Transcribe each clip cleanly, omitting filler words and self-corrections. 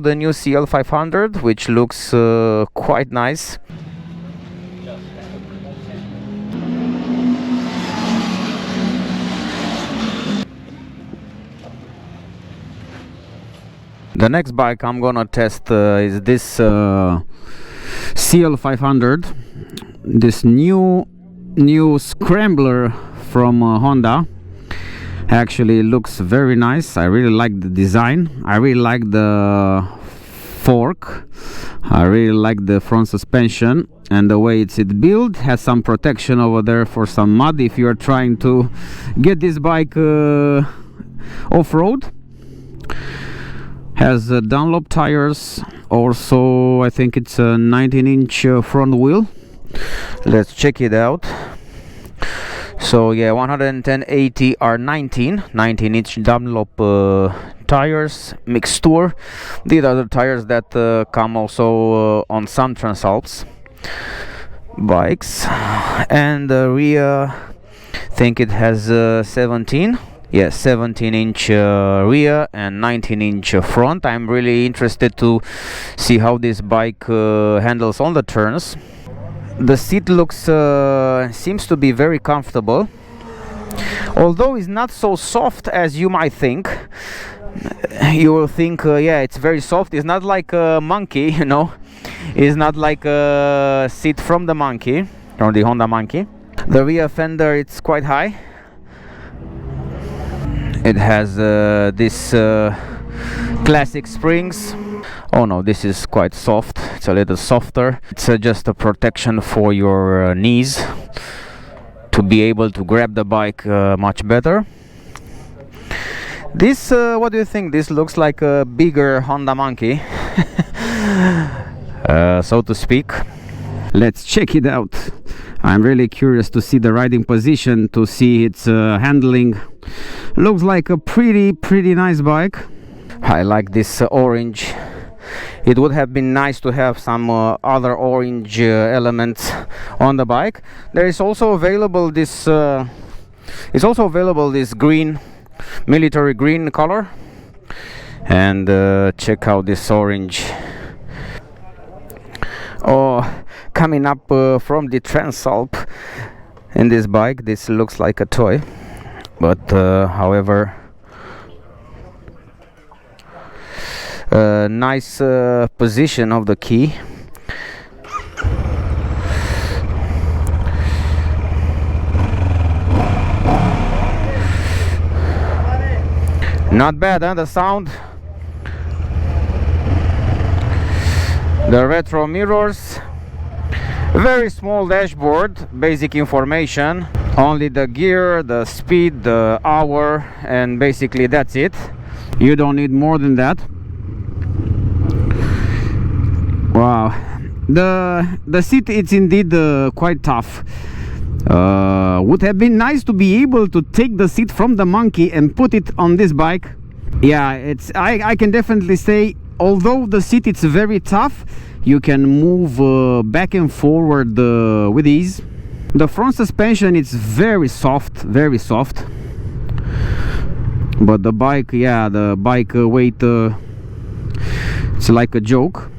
The new CL500, which looks quite nice. The next bike I'm gonna test is this CL500, this new scrambler from Honda. Actually looks very nice. I really like the design. I really like the fork. I really like the front suspension and the way it's built. Has some protection over there for some mud if you're trying to get this bike off-road. Has Dunlop tires. Also, I think it's a 19-inch front wheel. Let's check it out. So yeah, 110/80 are 19-inch Dunlop tires, Mixtur. These are the tires that come also on some Transalps bikes. And the rear, I think it has 17-inch rear and 19-inch front. I'm really interested to see how this bike handles on the turns. The seat looks seems to be very comfortable, although it's not so soft as you might think. You will think yeah, it's very soft. It's not like a Monkey, you know. It's not like a seat from the Monkey, from the Honda Monkey. The rear fender, it's quite high. It has this classic springs. Oh no, this is quite soft. It's a little softer. It's just a protection for your knees to be able to grab the bike much better. This, what do you think? This looks like a bigger Honda Monkey, so to speak. Let's check it out. I'm really curious to see the riding position, to see its handling. Looks like a pretty nice bike. I like this orange. It would have been nice to have some other orange elements on the bike. There is also available this this green, military green color. And check out this orange. Oh, coming up from the Transalp in this bike, this looks like a toy, but however, nice position of the key. Not bad, huh? The sound. The retro mirrors. Very small dashboard, basic information. Only the gear, the speed, the hour, and basically that's it. You don't need more than that. Wow, the seat, it's indeed quite tough. Would have been nice to be able to take the seat from the Monkey and put it on this bike. Yeah, it's I can definitely say, although the seat it's very tough, you can move back and forward with ease. The front suspension, it's very soft, but the bike, yeah, the bike weight, it's like a joke.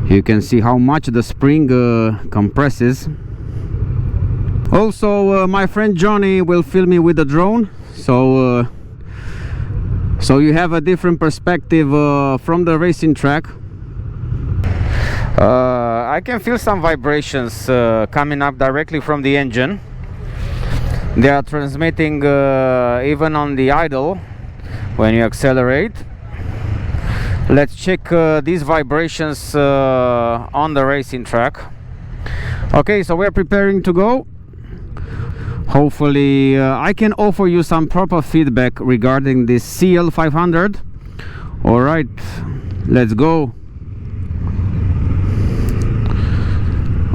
You can see how much the spring compresses. Also, my friend Johnny will film me with the drone, so you have a different perspective from the racing track. I can feel some vibrations coming up directly from the engine. They are transmitting even on the idle when you accelerate. Let's check these vibrations on the racing track. Okay, so we're preparing to go. Hopefully I can offer you some proper feedback regarding this CL500. All right, let's go.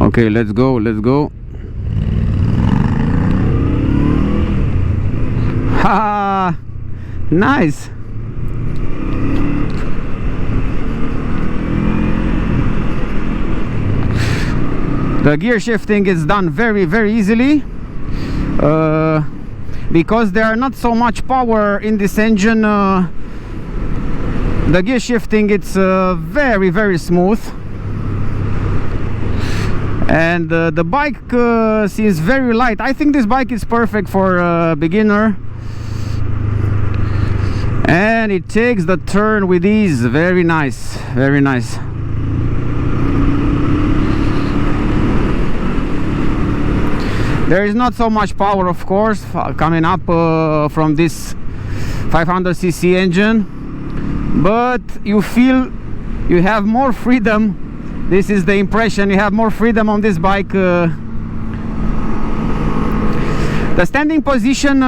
Okay, let's go. Ha! Nice. The gear shifting is done very easily. because there are not so much power in this engine. The gear shifting, it's very, very smooth, and the bike seems very light. I think this bike is perfect for a beginner, and it takes the turn with ease. Very nice, very nice. There is not so much power, of course, coming up from this 500cc engine, but you feel you have more freedom. This is the impression. You have more freedom on this bike. The standing position,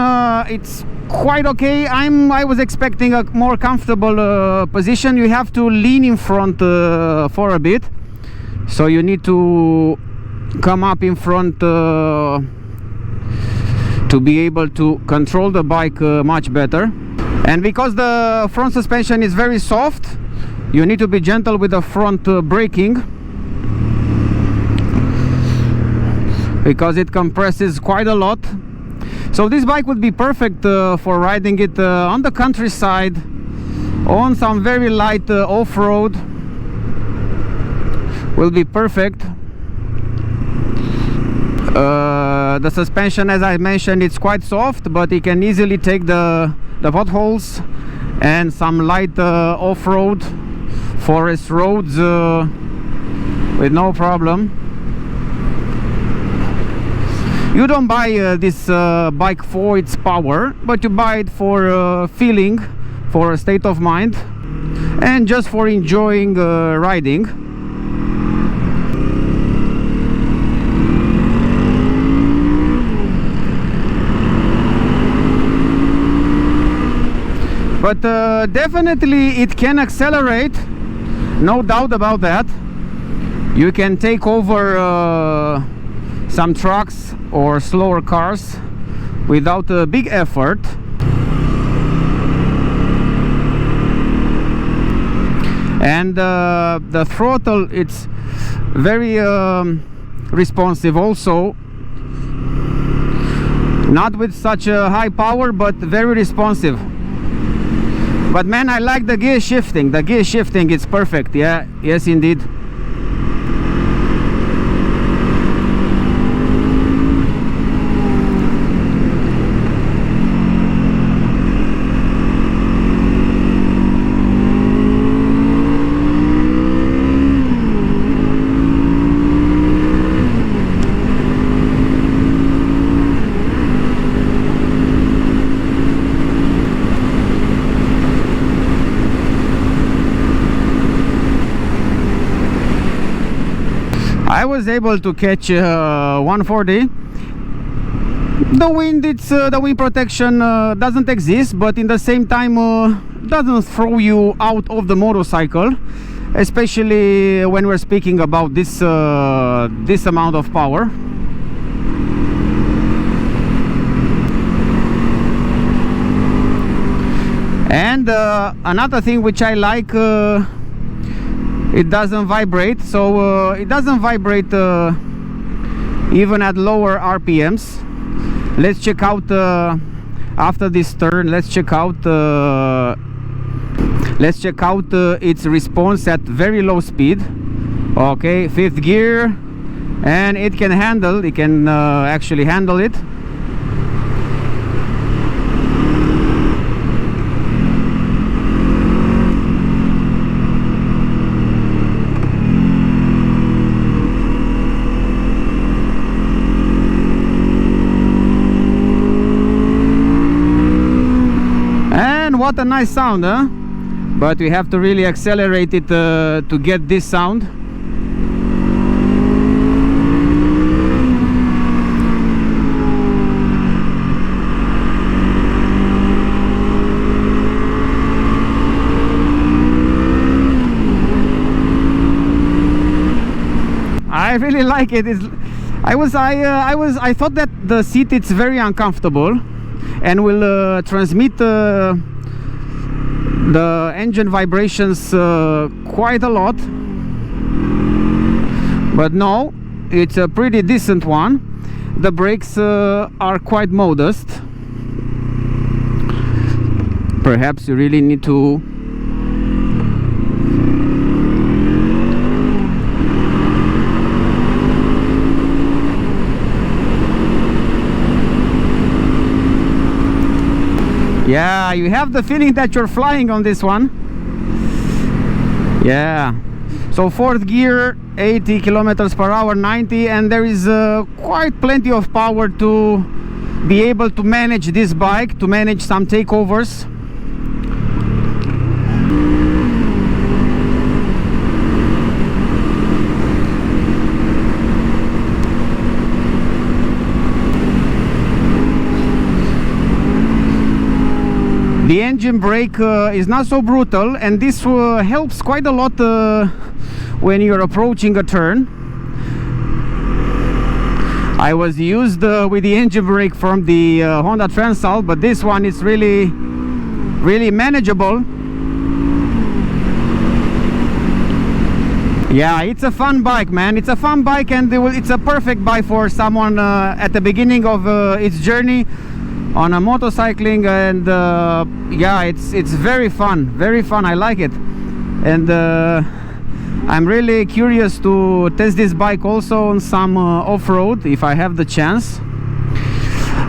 it's quite okay. I was expecting a more comfortable position. You have to lean in front for a bit, so you need to come up in front to be able to control the bike much better. And because the front suspension is very soft, you need to be gentle with the front braking, because it compresses quite a lot. So this bike would be perfect for riding it on the countryside, on some very light off-road. Will be perfect. The suspension, as I mentioned, it's quite soft, but it can easily take the potholes and some light off-road forest roads with no problem. You don't buy this bike for its power, but you buy it for feeling, for a state of mind, and just for enjoying riding. But definitely it can accelerate, no doubt about that. You can take over some trucks or slower cars without a big effort. And the throttle, it's very responsive also. Not with such a high power, but very responsive. But man, I like the gear shifting. The gear shifting, it's perfect. Yeah, yes indeed. I was able to catch 140. The wind, the wind protection doesn't exist, but in the same time doesn't throw you out of the motorcycle, especially when we're speaking about this this amount of power. And another thing which I like, it doesn't vibrate, so it doesn't vibrate even at lower RPMs. Let's check out after this turn. Let's check out its response at very low speed. Okay, 5th gear, and it can handle. It can actually handle it. What a nice sound, huh? But we have to really accelerate it to get this sound. I really like it. I thought that the seat, it's very uncomfortable and will transmit the engine vibrations quite a lot, but no, it's a pretty decent one. The brakes are quite modest. perhaps you really need to yeah, you have the feeling that you're flying on this one. Yeah, so fourth gear, 80 kilometers per hour, 90, and there is quite plenty of power to be able to manage this bike, to manage some takeovers. The engine brake is not so brutal, and this helps quite a lot when you're approaching a turn. I was used with the engine brake from the Honda Transall, but this one is really manageable. Yeah, it's a fun bike, man. It's a fun bike, and it's a perfect bike for someone at the beginning of its journey on a motorcycling. And yeah, it's very fun, I like it. And I'm really curious to test this bike also on some off-road if I have the chance.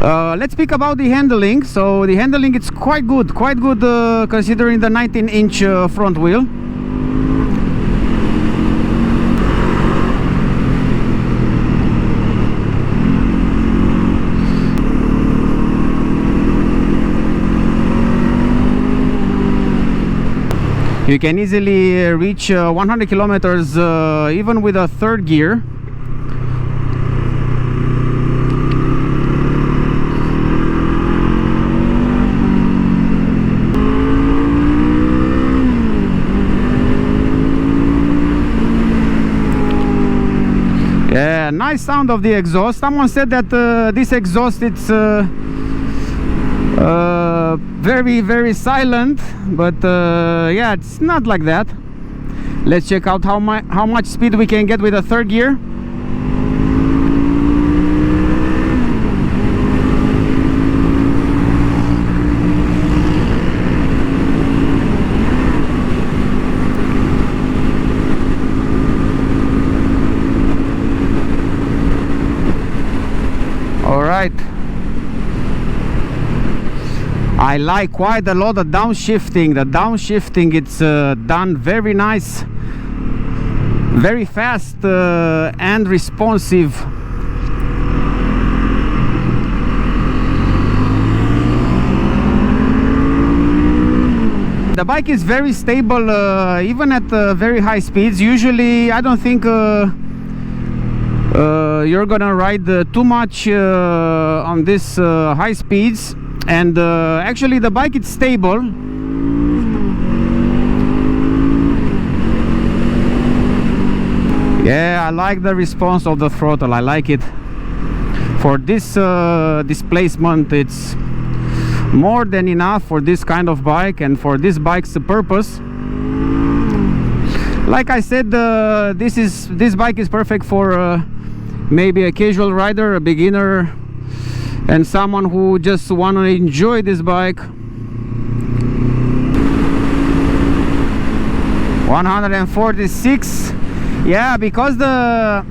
Let's speak about the handling. So the handling, it's quite good considering the 19-inch front wheel. You can easily reach 100 kilometers even with a third gear. Yeah, nice sound of the exhaust. Someone said that this exhaust, it's very silent, but yeah, it's not like that. Let's check out how much speed we can get with a third gear. All right, I like quite a lot of downshifting. The downshifting, it's done very nice, very fast and responsive. The bike is very stable even at very high speeds. Usually I don't think you're gonna ride too much on this high speeds. And actually the bike is stable. Yeah, I like the response of the throttle. I like it. For this displacement, it's more than enough for this kind of bike and for this bike's purpose. Like I said, this bike is perfect for maybe a casual rider, a beginner, and someone who just want to enjoy this bike. 146. Yeah, because the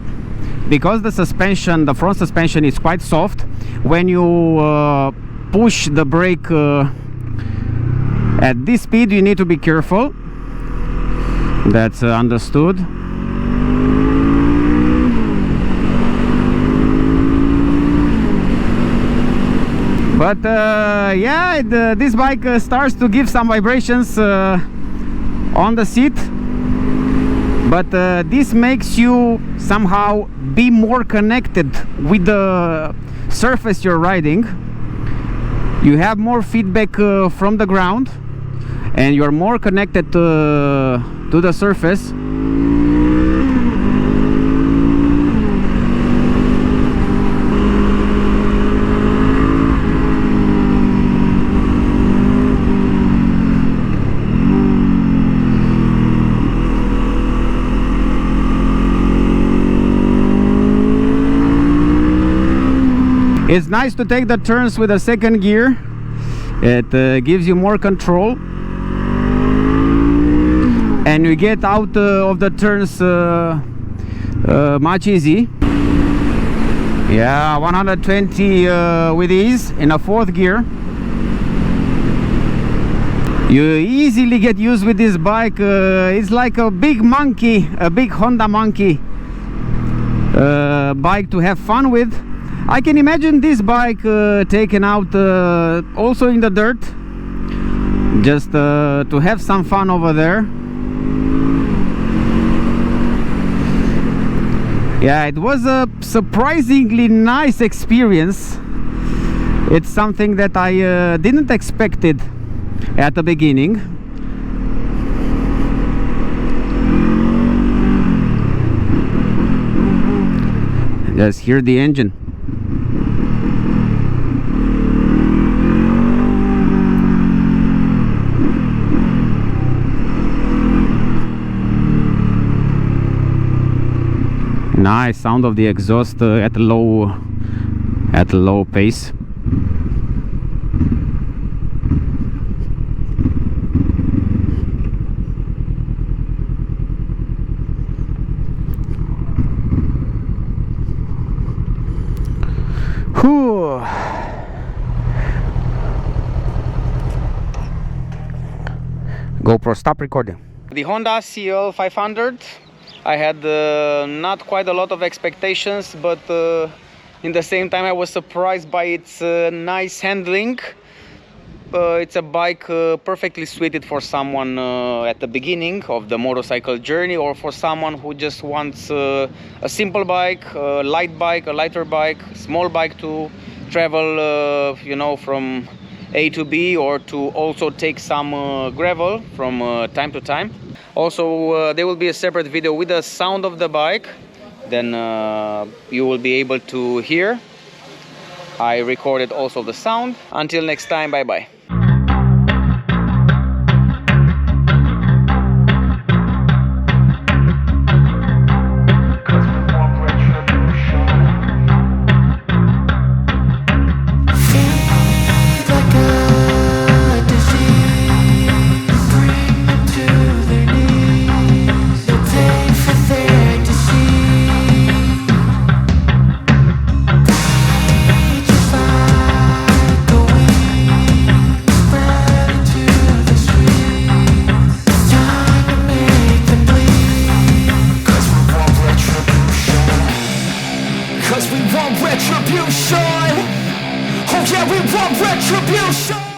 suspension, the front suspension, is quite soft. When you push the brake at this speed, you need to be careful. That's understood. But yeah, this bike starts to give some vibrations on the seat. But this makes you somehow be more connected with the surface you're riding. You have more feedback from the ground, and you're more connected to the surface. It's nice to take the turns with a second gear. It gives you more control, and you get out of the turns much easy. Yeah, 120 with ease in a 4th gear. You easily get used with this bike. It's like a big monkey, a big Honda monkey bike to have fun with. I can imagine this bike taken out also in the dirt, just to have some fun over there. Yeah, it was a surprisingly nice experience. It's something that I didn't expect it at the beginning. Just hear the engine. Nice sound of the exhaust at a low pace. Whew. GoPro, stop recording. The Honda CL 500, I had not quite a lot of expectations, but in the same time I was surprised by its nice handling. It's a bike perfectly suited for someone at the beginning of the motorcycle journey, or for someone who just wants a simple bike, a lighter bike, small bike to travel, you know, from A to B, or to also take some gravel from time to time. Also, there will be a separate video with the sound of the bike, then you will be able to hear. I recorded also the sound. Until next time, bye bye. Retribution. Oh yeah, we want retribution.